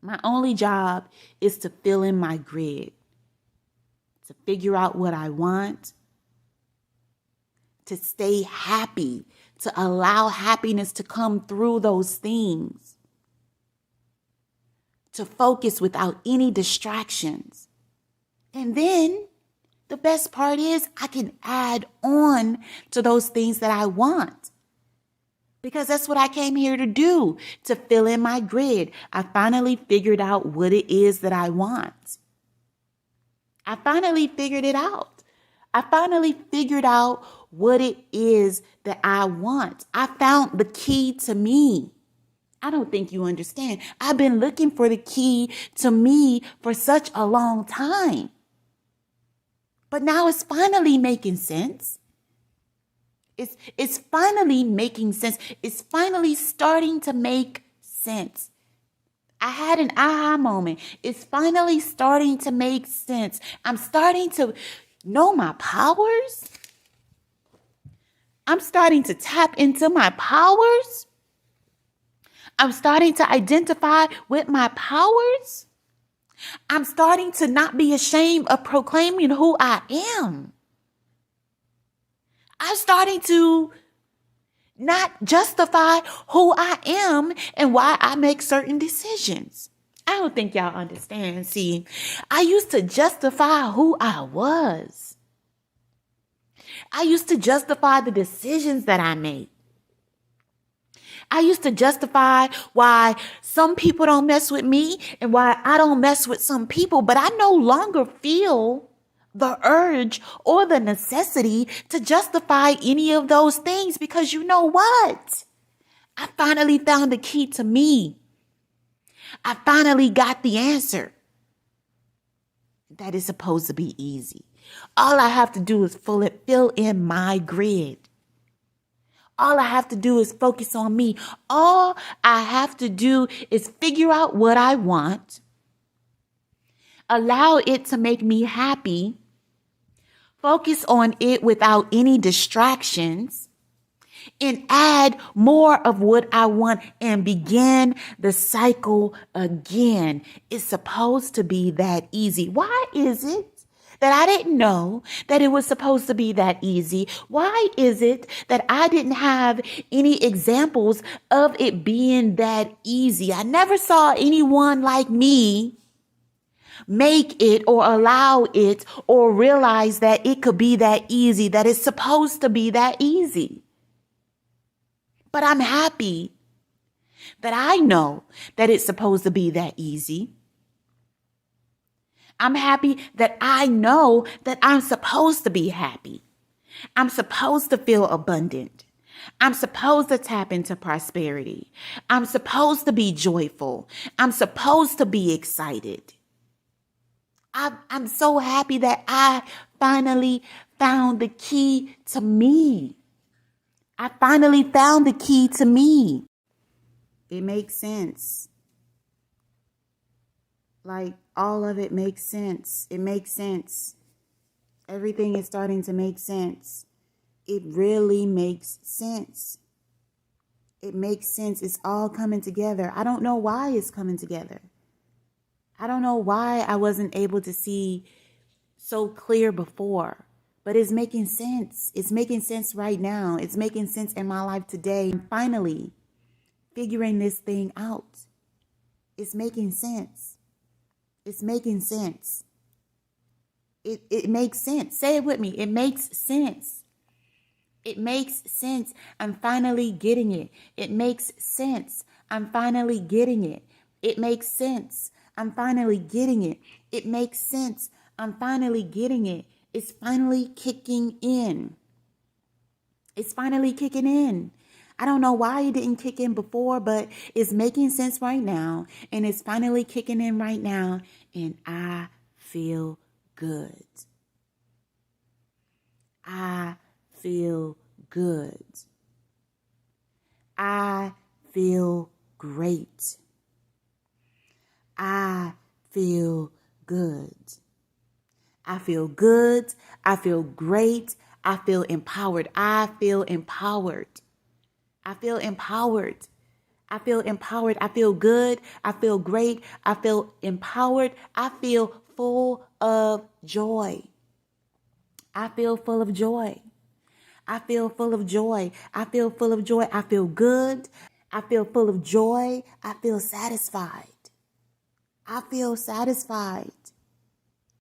My only job is to fill in my grid, to figure out what I want, to stay happy, to allow happiness to come through those things, to focus without any distractions. And then the best part is I can add on to those things that I want. Because that's what I came here to do, to fill in my grid. I finally figured out what it is that I want. I finally figured it out. I finally figured out what it is that I want. I found the key to me. I don't think you understand. I've been looking for the key to me for such a long time. But now it's finally making sense. It's finally making sense. It's finally starting to make sense. I had an aha moment. It's finally starting to make sense. I'm starting to know my powers. I'm starting to tap into my powers. I'm starting to identify with my powers. I'm starting to not be ashamed of proclaiming who I am. I'm starting to not justify who I am and why I make certain decisions. I don't think y'all understand. See, I used to justify who I was. I used to justify the decisions that I made. I used to justify why some people don't mess with me and why I don't mess with some people, but I no longer feel the urge or the necessity to justify any of those things, because you know what? I finally found the key to me. I finally got the answer. That is supposed to be easy. All I have to do is fill in my grid. All I have to do is focus on me. All I have to do is figure out what I want, allow it to make me happy, focus on it without any distractions, and add more of what I want and begin the cycle again. It's supposed to be that easy. Why is it that I didn't know that it was supposed to be that easy? Why is it that I didn't have any examples of it being that easy? I never saw anyone like me make it or allow it or realize that it could be that easy, that it's supposed to be that easy. But I'm happy that I know that it's supposed to be that easy. I'm happy that I know that I'm supposed to be happy. I'm supposed to feel abundant. I'm supposed to tap into prosperity. I'm supposed to be joyful. I'm supposed to be excited. I'm so happy that I finally found the key to me. I finally found the key to me. It makes sense. Like, all of it makes sense. It makes sense. Everything is starting to make sense. It really makes sense. It makes sense. It's all coming together. I don't know why it's coming together. I don't know why I wasn't able to see so clear before, but it's making sense. It's making sense right now. It's making sense in my life today. I'm finally figuring this thing out. It's making sense. It's making sense. It makes sense. Say it with me. It makes sense. It makes sense. I'm finally getting it. It makes sense. I'm finally getting it. It makes sense. I'm finally getting it. It makes sense. I'm finally getting it. It's finally kicking in. It's finally kicking in. I don't know why it didn't kick in before, but it's making sense right now. And it's finally kicking in right now. And I feel good. I feel good. I feel great. I feel good. I feel good. I feel great. I feel empowered. I feel empowered. I feel empowered. I feel empowered. I feel good. I feel great. I feel empowered. I feel full of joy. I feel full of joy. I feel full of joy. I feel full of joy. I feel good. I feel full of joy. I feel satisfied. I feel satisfied.